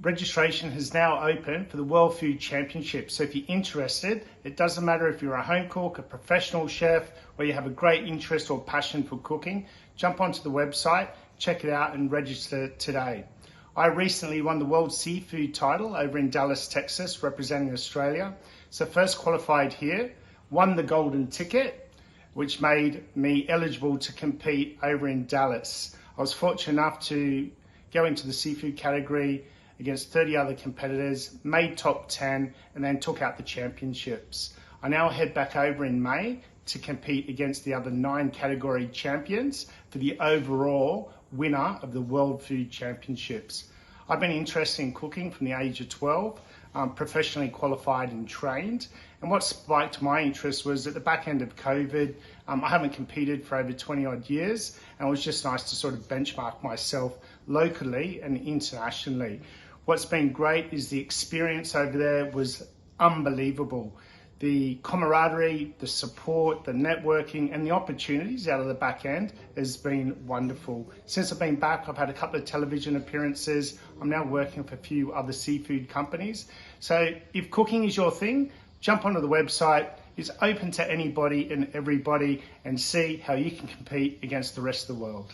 registration has now opened for the World Food Championship. So if you're interested, it doesn't matter if you're a home cook, a professional chef, or you have a great interest or passion for cooking, jump onto the website, check it out and register today. I recently won the World Seafood title over in Dallas, Texas, representing Australia. So first qualified here, won the golden ticket, which made me eligible to compete over in Dallas. I was fortunate enough to go into the seafood category against 30 other competitors, made top 10, and then took out the championships. I now head back over in May to compete against the other 9 category champions for the overall winner of the World Food Championships. I've been interested in cooking from the age of 12, professionally qualified and trained. And what spiked my interest was at the back end of COVID, I haven't competed for over 20 odd years, and it was just nice to sort of benchmark myself locally and internationally. What's been great is the experience over there was unbelievable. The camaraderie, the support, the networking, and the opportunities out of the back end has been wonderful. Since I've been back, I've had a couple of television appearances. I'm now working for a few other seafood companies. So if cooking is your thing, jump onto the website. It's open to anybody and everybody, and see how you can compete against the rest of the world.